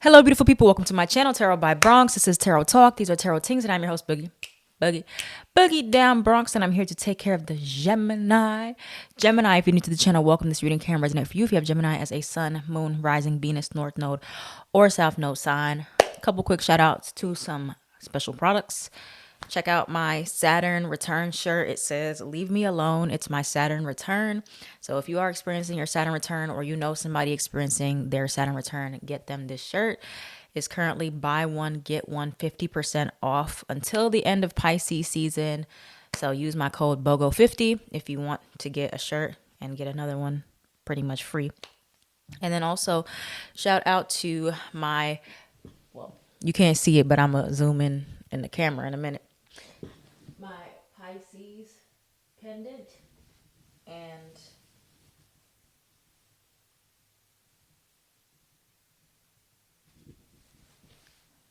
Hello, beautiful people. Welcome to my channel, Tarot by Bronx. This is Tarot Talk. These are Tarot Tings, and I'm your host, Boogie Down Bronx, and I'm here to take care of the Gemini. Gemini, if you're new to the channel, welcome. This reading can resonate for you if you have Gemini as a sun, moon, rising, Venus, north node, or south node sign. A couple quick shout outs to some special products. Check out my Saturn return shirt. It says, "Leave me alone. It's my Saturn return." So if you are experiencing your Saturn return or you know somebody experiencing their Saturn return, get them this shirt. It's currently buy one, get one 50% off until the end of Pisces season. So use my code BOGO50 if you want to get a shirt and get another one pretty much free. And then also shout out to my, well, you can't see it, but I'm going to zoom in the camera in a minute. My Pisces pendant and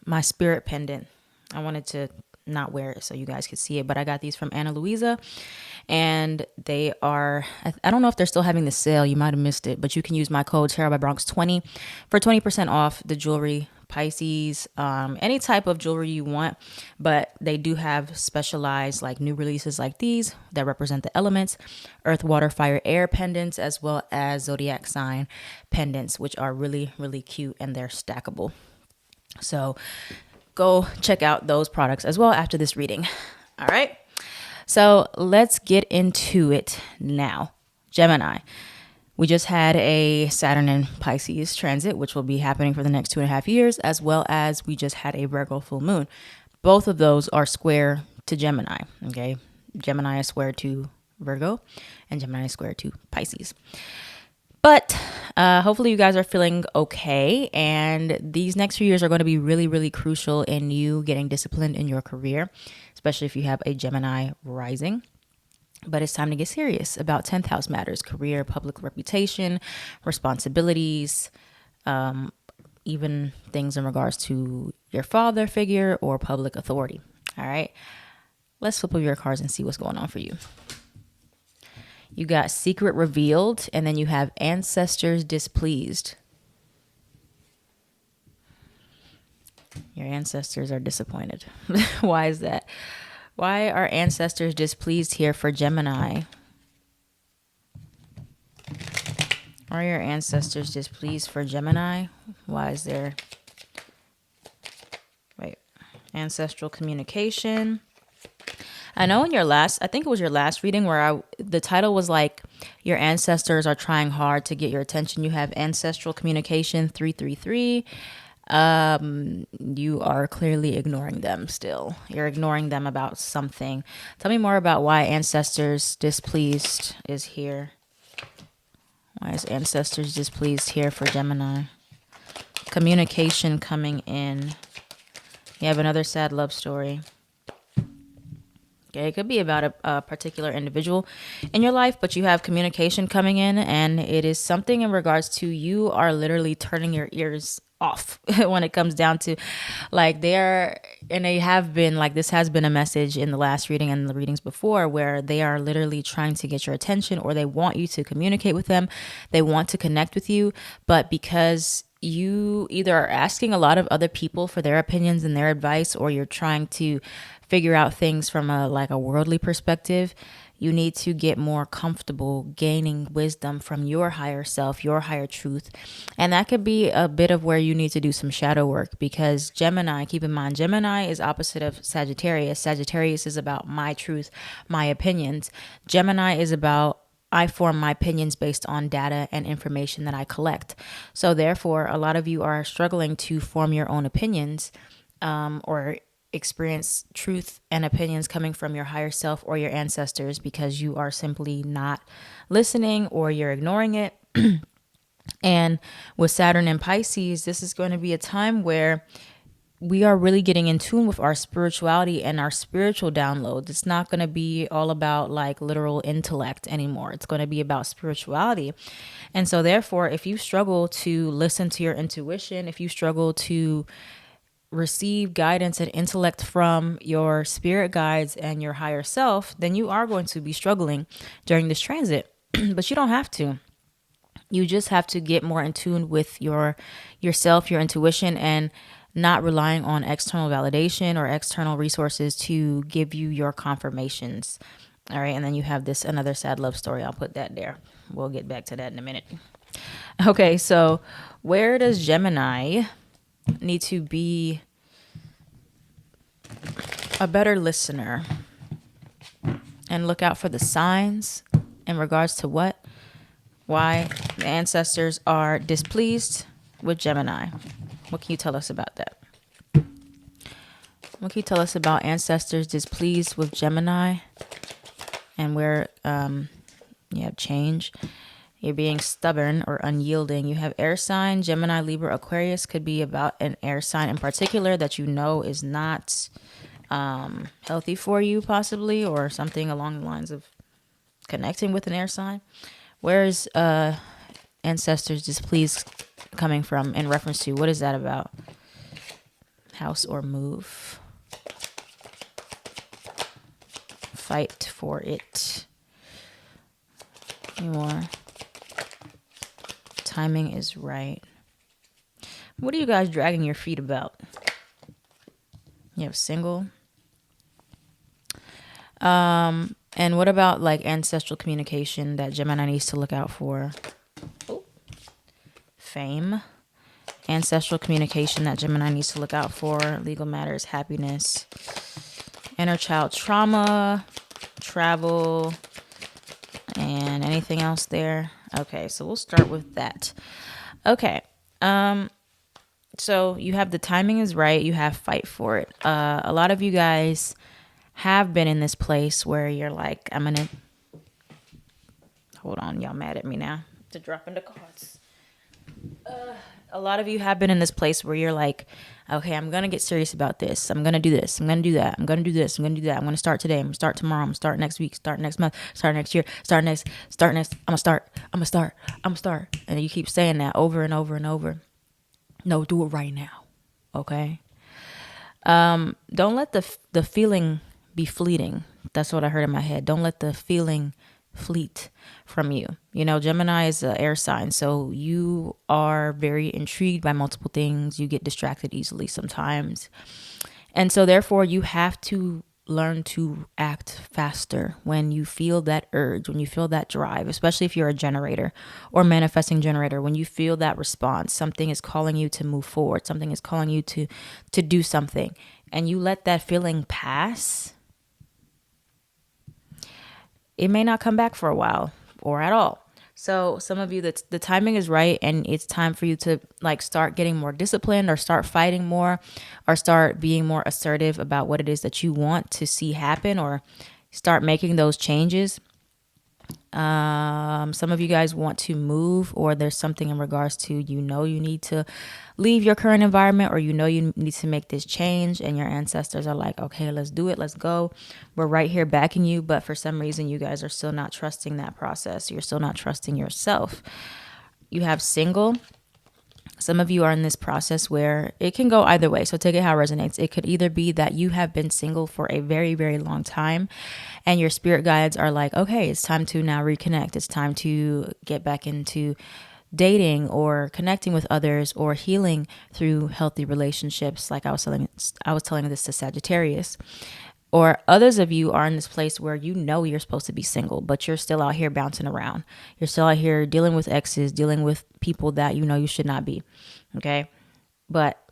my spirit pendant. I wanted to not wear it so you guys could see it, but I got these from Ana Luisa, and they are, I don't know if they're still having the sale. You might have missed it, but you can use my code Tarot by Bronx 20 for 20% off the jewelry. Pisces, any type of jewelry you want, but they do have specialized like new releases like these that represent the elements: earth, water, fire, air pendants, as well as zodiac sign pendants, which are really, really cute, and they're stackable. So go check out those products as well after this reading. All right, so let's get into it now. Gemini. We just had a Saturn and Pisces transit, which will be happening for the next 2.5 years, as well as we just had a Virgo full moon. Both of those are square to Gemini, okay? Gemini is square to Virgo, and Gemini is square to Pisces. But hopefully you guys are feeling okay, and these next few years are going to be really, really crucial in you getting disciplined in your career, especially if you have a Gemini rising. But it's time to get serious about 10th house matters: career, public reputation, responsibilities, even things in regards to your father figure or public authority. All right, let's flip over your cards and see what's going on for you. You got secret revealed, and then you have ancestors displeased. Your ancestors are disappointed. Why is that? Why are ancestors displeased here for Gemini? Are your ancestors displeased for Gemini? Why is there... Wait. Ancestral communication. I know in your last... I think it was your last reading where the title was like, your ancestors are trying hard to get your attention. You have ancestral communication 333. You are clearly ignoring them still. You're ignoring them about something. Tell me more about why ancestors displeased is here. Why is ancestors displeased here for Gemini? Communication coming in. You have another sad love story. Okay, it could be about a particular individual in your life, but you have communication coming in, and it is something in regards to you are literally turning your ears off when it comes down to like they have been like, this has been a message in the last reading and the readings before, where they are literally trying to get your attention, or they want you to communicate with them. They want to connect with you, but because you either are asking a lot of other people for their opinions and their advice, or you're trying to figure out things from a worldly perspective, you need to get more comfortable gaining wisdom from your higher self, your higher truth. And that could be a bit of where you need to do some shadow work, because Gemini, keep in mind, Gemini is opposite of Sagittarius. Sagittarius is about my truth, my opinions. Gemini is about, I form my opinions based on data and information that I collect. So therefore, a lot of you are struggling to form your own opinions, or experience truth and opinions coming from your higher self or your ancestors, because you are simply not listening, or you're ignoring it. And with Saturn and Pisces, this is going to be a time where we are really getting in tune with our spirituality and our spiritual downloads. It's not going to be all about like literal intellect anymore. It's going to be about spirituality. And so therefore, if you struggle to listen to your intuition, if you struggle to receive guidance and intellect from your spirit guides and your higher self, then you are going to be struggling during this transit. But you don't have to. You just have to get more in tune with yourself, your intuition, and not relying on external validation or external resources to give you your confirmations. All right, and then you have this another sad love story. I'll put that there. We'll get back to that in a minute. Okay, so where does Gemini need to be a better listener and look out for the signs in regards to what? Why the ancestors are displeased with Gemini. What can you tell us about that? What can you tell us about ancestors displeased with Gemini and where you have change? You're being stubborn or unyielding. You have air sign, Gemini, Libra, Aquarius. Could be about an air sign in particular that you know is not healthy for you, possibly, or something along the lines of connecting with an air sign. Where is ancestors displeased coming from in reference to? What is that about? House or move? Fight for it. More. Timing is right. What are you guys dragging your feet about? You have single. And what about like ancestral communication that Gemini needs to look out for? Oh. Fame. Ancestral communication that Gemini needs to look out for. Legal matters, happiness. Inner child trauma. Travel. And anything else there? Okay, so we'll start with that. Okay. So you have the timing is right. You have fight for it. A lot of you guys have been in this place where you're like, I'm gonna hold on, y'all mad at me now to drop into cards. A lot of you have been in this place where you're like, okay, I'm gonna get serious about this. I'm gonna do this. I'm gonna do that. I'm gonna do this. I'm gonna do that. I'm gonna start today. I'm gonna start tomorrow. I'm gonna start next week. Start next month. Start next year. Start next. I'm gonna start. I'm gonna start. And you keep saying that over and over and over. No, do it right now. Okay. Don't let the feeling be fleeting. That's what I heard in my head. Don't let the feeling fleet from you. You know, Gemini is an air sign, so you are very intrigued by multiple things. You get distracted easily sometimes. And so therefore you have to learn to act faster when you feel that urge, when you feel that drive, especially if you're a generator or manifesting generator. When you feel that response, something is calling you to move forward. Something is calling you to do something, and you let that feeling pass. It may not come back for a while or at all. So some of you, the timing is right, and it's time for you to like start getting more disciplined or start fighting more or start being more assertive about what it is that you want to see happen or start making those changes. Some of you guys want to move, or there's something in regards to, you need to leave your current environment, or you need to make this change, and your ancestors are like, okay, let's do it. Let's go. We're right here backing you. But for some reason, you guys are still not trusting that process. You're still not trusting yourself. You have single. Some of you are in this process where it can go either way. So take it how it resonates. It could either be that you have been single for a very, very long time and your spirit guides are like, okay, it's time to now reconnect. It's time to get back into dating or connecting with others or healing through healthy relationships. Like I was telling this to Sagittarius. Or others of you are in this place where you're supposed to be single, but you're still out here bouncing around. You're still out here dealing with exes, dealing with people that you should not be. Okay. But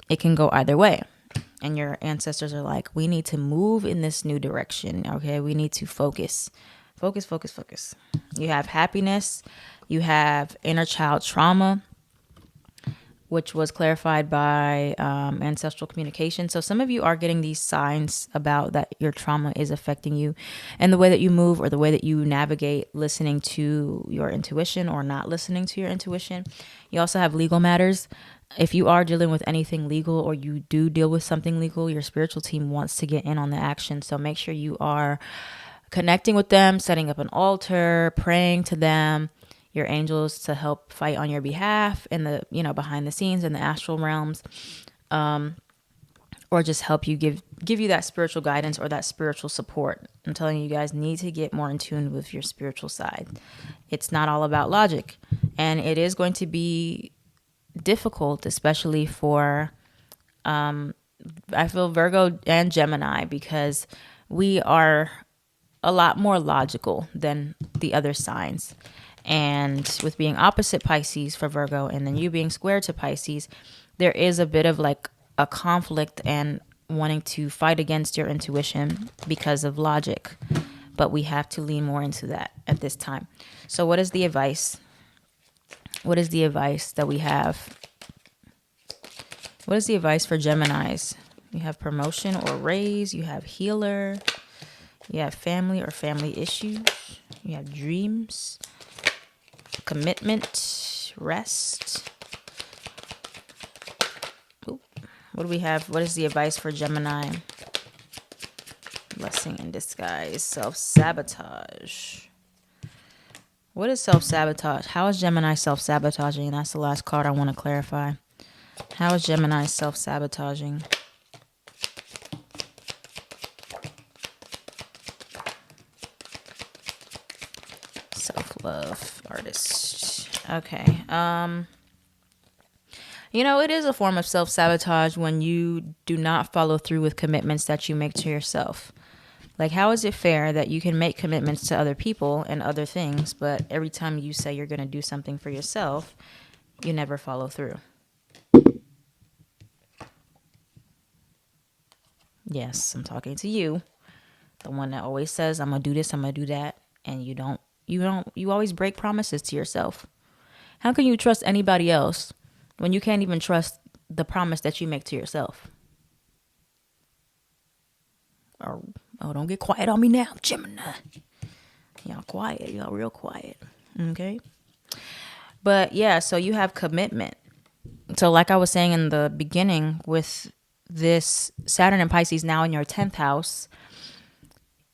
it can go either way. And your ancestors are like, we need to move in this new direction. Okay. We need to focus. Focus, focus, focus. You have happiness. You have inner child trauma, which was clarified by ancestral communication. So some of you are getting these signs about that your trauma is affecting you and the way that you move or the way that you navigate listening to your intuition or not listening to your intuition. You also have legal matters. If you are dealing with anything legal or you do deal with something legal, your spiritual team wants to get in on the action. So make sure you are connecting with them, setting up an altar, praying to them, your angels to help fight on your behalf in the, behind the scenes in the astral realms. or just help you give you that spiritual guidance or that spiritual support. I'm telling you guys need to get more in tune with your spiritual side. It's not all about logic, and it is going to be difficult, especially for I feel Virgo and Gemini, because we are a lot more logical than the other signs. And with being opposite Pisces for Virgo and then you being square to Pisces, there is a bit of like a conflict and wanting to fight against your intuition because of logic. But we have to lean more into that at this time. So what is the advice? What is the advice that we have? What is the advice for Geminis? You have promotion or raise. You have healer. You have family or family issues. You have dreams, commitment, rest. Ooh. What do we have? What is the advice for Gemini? Blessing in disguise, self-sabotage. What is self-sabotage? How is Gemini self-sabotaging? That's the last card I want to clarify. How is Gemini self-sabotaging? Self-love, artist. Okay. It is a form of self-sabotage when you do not follow through with commitments that you make to yourself. Like, how is it fair that you can make commitments to other people and other things, but every time you say you're going to do something for yourself, you never follow through? Yes, I'm talking to you. The one that always says, I'm going to do this, I'm going to do that. And you always break promises to yourself. How can you trust anybody else when you can't even trust the promise that you make to yourself? Oh, don't get quiet on me now, Gemini. Y'all quiet. Y'all real quiet. Okay? But yeah, so you have commitment. So like I was saying in the beginning, with this Saturn and Pisces now in your 10th house,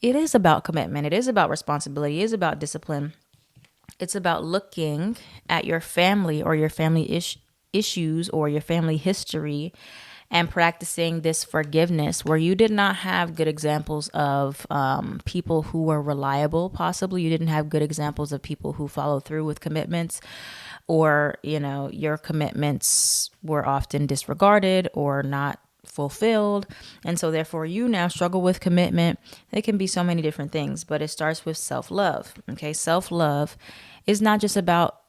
it is about commitment. It is about responsibility. It is about discipline. It's about looking at your family or your family issues or your family history and practicing this forgiveness where you did not have good examples of people who were reliable. Possibly you didn't have good examples of people who follow through with commitments, or, your commitments were often disregarded or not fulfilled. And so therefore you now struggle with commitment. It can be so many different things, but it starts with self-love. Okay. Self-love is not just about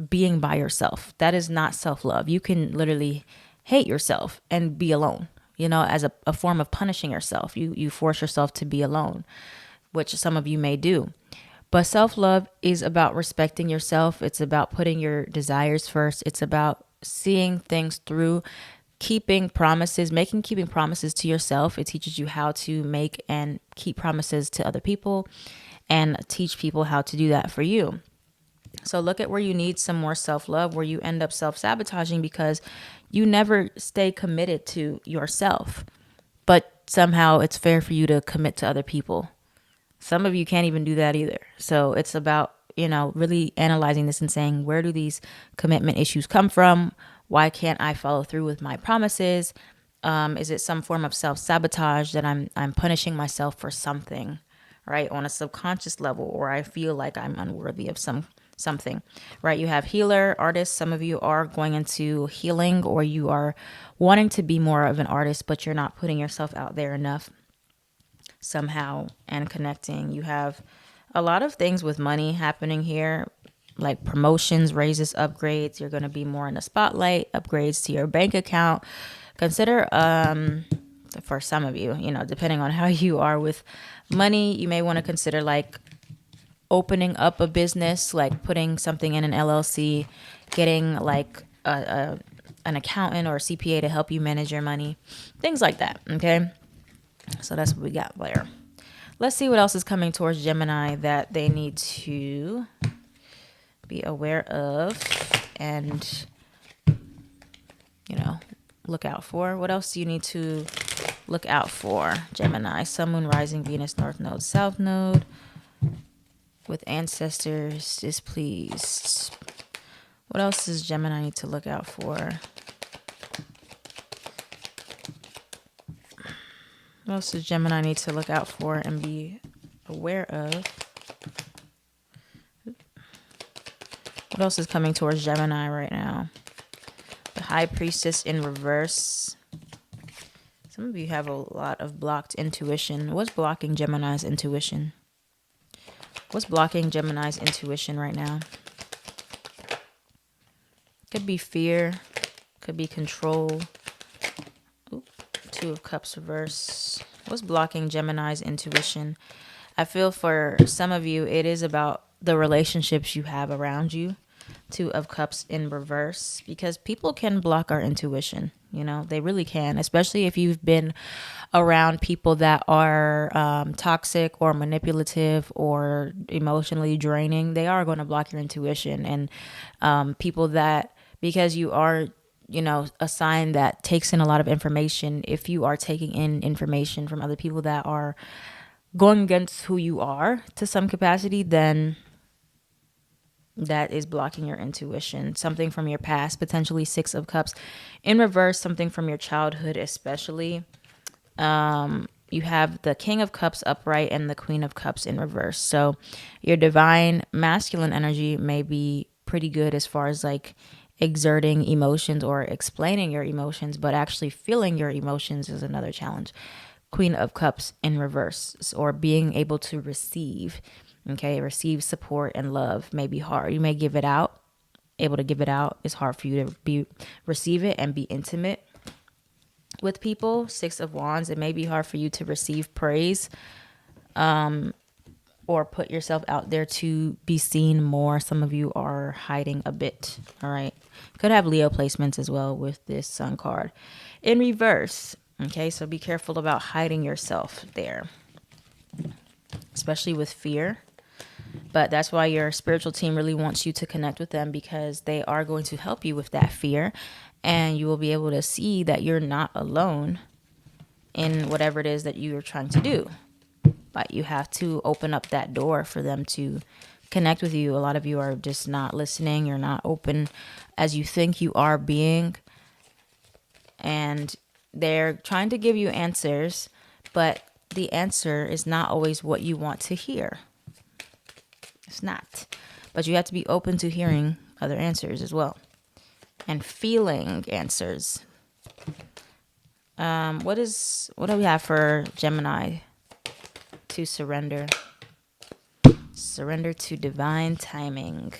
being by yourself. That is not self-love. You can literally hate yourself and be alone, as a form of punishing yourself. You force yourself to be alone, which some of you may do. But self-love is about respecting yourself. It's about putting your desires first. It's about seeing things through, keeping promises to yourself. It teaches you how to make and keep promises to other people and teach people how to do that for you. So look at where you need some more self-love, where you end up self-sabotaging because you never stay committed to yourself. But somehow it's fair for you to commit to other people. Some of you can't even do that either. So it's about, really analyzing this and saying, where do these commitment issues come from? Why can't I follow through with my promises? Is it some form of self-sabotage that I'm punishing myself for something, right? On a subconscious level, or I feel like I'm unworthy of something, right? You have healer, artist. Some of you are going into healing, or you are wanting to be more of an artist, but you're not putting yourself out there enough somehow and connecting. You have a lot of things with money happening here, like promotions, raises, upgrades. You're going to be more in the spotlight, upgrades to your bank account. Consider, for some of you, depending on how you are with money, you may want to consider like opening up a business, like putting something in an LLC, getting like an accountant or a CPA to help you manage your money, things like that. Okay. So that's what we got there. Let's see what else is coming towards Gemini that they need to be aware of and, look out for. What else do you need to look out for, Gemini? Sun, Moon, Rising, Venus, North Node, South Node. With ancestors displeased. What else does Gemini need to look out for? What else does Gemini need to look out for and be aware of? What else is coming towards Gemini right now? The High Priestess in reverse. Some of you have a lot of blocked intuition. What's blocking Gemini's intuition? What's blocking Gemini's intuition right now? Could be fear. Could be control. Oop, Two of Cups reverse. What's blocking Gemini's intuition? I feel for some of you, it is about the relationships you have around you. Two of Cups in reverse, because people can block our intuition. You know, they really can, especially if you've been around people that are toxic or manipulative or emotionally draining. They are going to block your intuition. And people that, because you are, you know, a sign that takes in a lot of information, if you are taking in information from other people that are going against who you are to some capacity, then that is blocking your intuition. Something from your past, potentially Six of Cups in reverse, something from your childhood especially. You have the King of Cups upright and the Queen of Cups in reverse. So your divine masculine energy may be pretty good as far as like exerting emotions or explaining your emotions, but actually feeling your emotions is another challenge. Queen of Cups in reverse, or being able to receive. Okay, receive support and love may be hard. You may give it out, able to give it out. It's hard for you to receive it and be intimate with people. Six of Wands, it may be hard for you to receive praise or put yourself out there to be seen more. Some of you are hiding a bit. All right, could have Leo placements as well with this Sun card in reverse. Okay, so be careful about hiding yourself there, especially with fear. But that's why your spiritual team really wants you to connect with them, because they are going to help you with that fear. And you will be able to see that you're not alone in whatever it is that you are trying to do. But you have to open up that door for them to connect with you. A lot of you are just not listening. You're not open as you think you are being. And they're trying to give you answers, but the answer is not always what you want to hear. It's not. But you have to be open to hearing other answers as well, and feeling answers. What do we have for Gemini to surrender? Surrender to divine timing.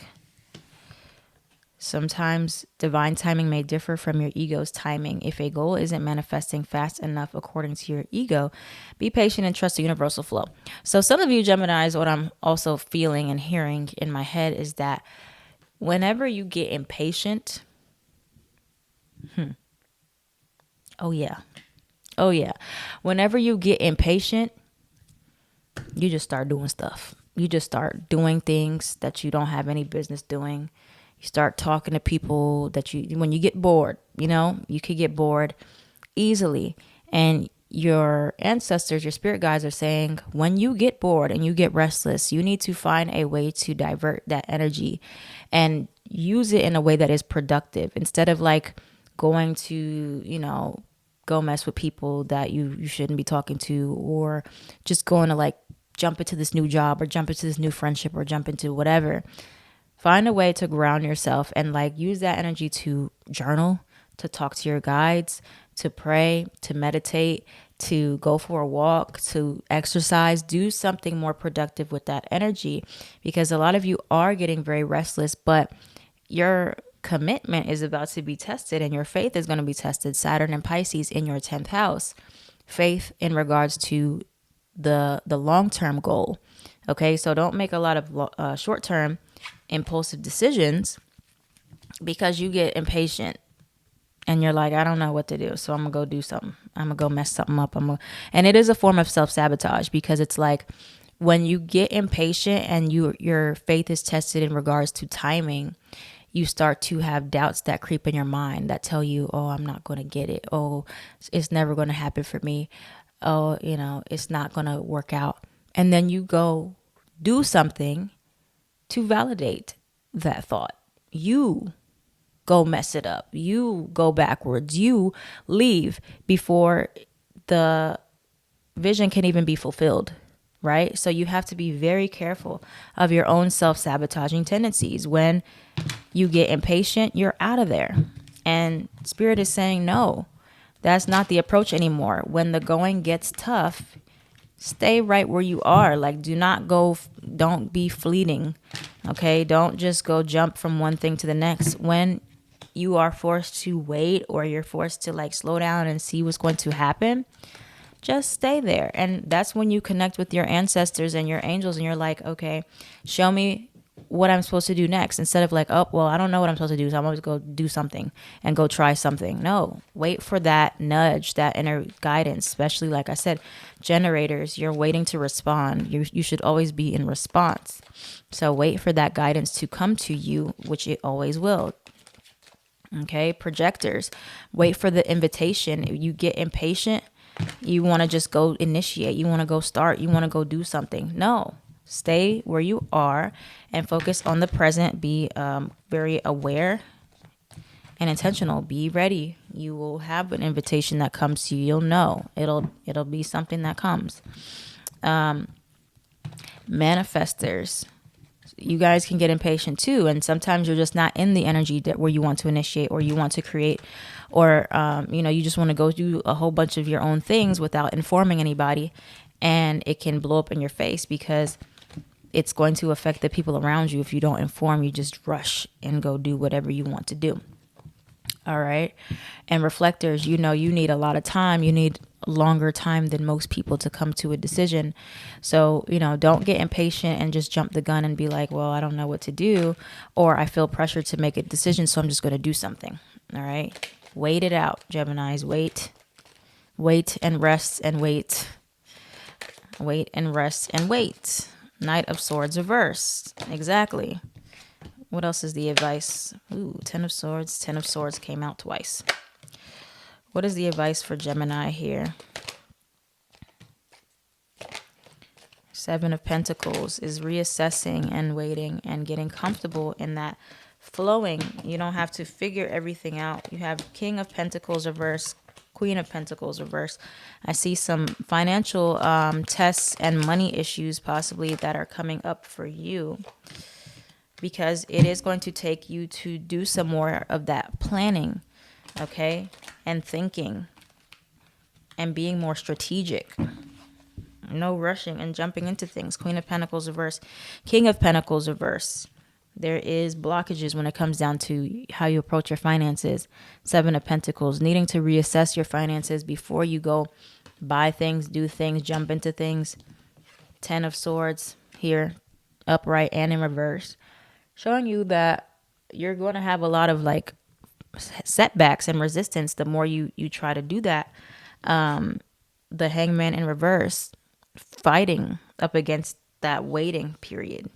Sometimes divine timing may differ from your ego's timing. If a goal isn't manifesting fast enough according to your ego, be patient and trust the universal flow. So some of you Geminis, what I'm also feeling and hearing in my head is that whenever you get impatient, oh yeah, whenever you get impatient, you just start doing stuff. You just start doing things that you don't have any business doing. You start talking to people that when you get bored, you know, you could get bored easily. And your ancestors, your spirit guides are saying, when you get bored and you get restless, you need to find a way to divert that energy and use it in a way that is productive, instead of like going to, you know, go mess with people that you shouldn't be talking to, or just going to like jump into this new job or jump into this new friendship or jump into whatever. Find a way to ground yourself and like use that energy to journal, to talk to your guides, to pray, to meditate, to go for a walk, to exercise. Do something more productive with that energy, because a lot of you are getting very restless, but your commitment is about to be tested and your faith is going to be tested. Saturn and Pisces in your 10th house. Faith in regards to the long-term goal. Okay, so don't make a lot of short-term impulsive decisions, because you get impatient and you're like, I don't know what to do, so I'm gonna go do something. I'm gonna go mess something up. And it is a form of self-sabotage, because it's like when you get impatient and your faith is tested in regards to timing, you start to have doubts that creep in your mind that tell you, oh, I'm not going to get it. Oh, it's never going to happen for me. Oh, you know, it's not going to work out. And then you go do something to validate that thought. You go mess it up. You go backwards. You leave before the vision can even be fulfilled, right? So you have to be very careful of your own self-sabotaging tendencies. When you get impatient, you're out of there. And Spirit is saying, no, that's not the approach anymore. When the going gets tough, stay right where you are. Like, don't be fleeting. Okay. Don't just go jump from one thing to the next. When you are forced to wait, or you're forced to like slow down and see what's going to happen, just stay there. And that's when you connect with your ancestors and your angels, and you're like, okay, show me what I'm supposed to do next. Instead of like, oh, well, I don't know what I'm supposed to do, so I'm going to go do something and go try something. No, wait for that nudge, that inner guidance. Especially, like I said, generators, you're waiting to respond. You should always be in response. So wait for that guidance to come to you, which it always will. Okay, projectors, wait for the invitation. If you get impatient, you want to just go initiate, you want to go start, you want to go do something. No, stay where you are and focus on the present. Be very aware and intentional. Be ready. You will have an invitation that comes to you. You'll know it'll be something that comes. Manifestors, you guys can get impatient too, and sometimes you're just not in the energy where you want to initiate, or you want to create, or you just want to go do a whole bunch of your own things without informing anybody, and it can blow up in your face because it's going to affect the people around you. If you don't inform, you just rush and go do whatever you want to do. All right. And reflectors, you need a lot of time. You need longer time than most people to come to a decision. So, don't get impatient and just jump the gun and be like, well, I don't know what to do, or I feel pressure to make a decision, so I'm just going to do something. All right. Wait it out, Geminis. Wait and rest and wait. Wait and rest and wait. Knight of Swords reverse. Exactly. What else is the advice? Ooh, Ten of Swords. Ten of Swords came out twice. What is the advice for Gemini here? Seven of Pentacles is reassessing and waiting and getting comfortable in that flowing. You don't have to figure everything out. You have King of Pentacles reverse, Queen of Pentacles reverse. I see some financial tests and money issues possibly that are coming up for you, because it is going to take you to do some more of that planning, okay, and thinking and being more strategic. No rushing and jumping into things. Queen of Pentacles reverse, King of Pentacles reverse. There is blockages when it comes down to how you approach your finances. Seven of Pentacles, needing to reassess your finances before you go buy things, do things, jump into things. Ten of Swords here, upright and in reverse, showing you that you're going to have a lot of like setbacks and resistance the more you try to do that. The Hangman in reverse, fighting up against that waiting period,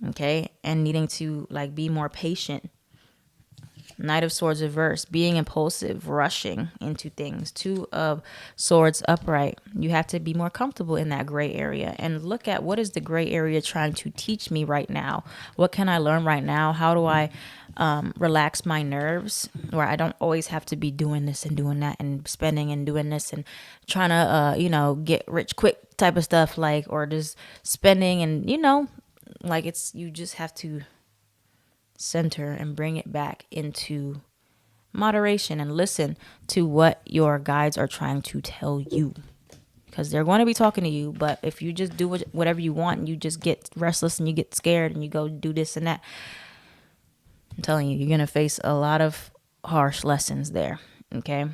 okay, and needing to like be more patient. Knight of Swords reverse, being impulsive, rushing into things. Two of Swords upright. You have to be more comfortable in that gray area and look at, what is the gray area trying to teach me right now? What can I learn right now? How do I relax my nerves, where I don't always have to be doing this and doing that and spending and doing this and trying to get rich quick type of stuff, like, or just spending and like you just have to center and bring it back into moderation and listen to what your guides are trying to tell you, because they're going to be talking to you. But if you just do whatever you want and you just get restless and you get scared and you go do this and that, I'm telling you, you're going to face a lot of harsh lessons there. Okay.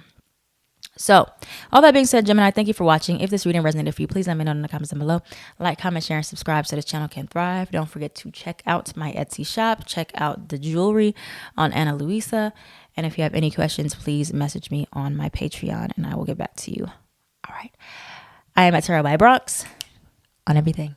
So, all that being said, Gemini, thank you for watching. If this reading resonated for you, please let me know in the comments down below. Like, comment, share, and subscribe so this channel can thrive. Don't forget to check out my Etsy shop. Check out the jewelry on Ana Luisa. And if you have any questions, please message me on my Patreon and I will get back to you. All right. I am at Tarot by Bronx on everything.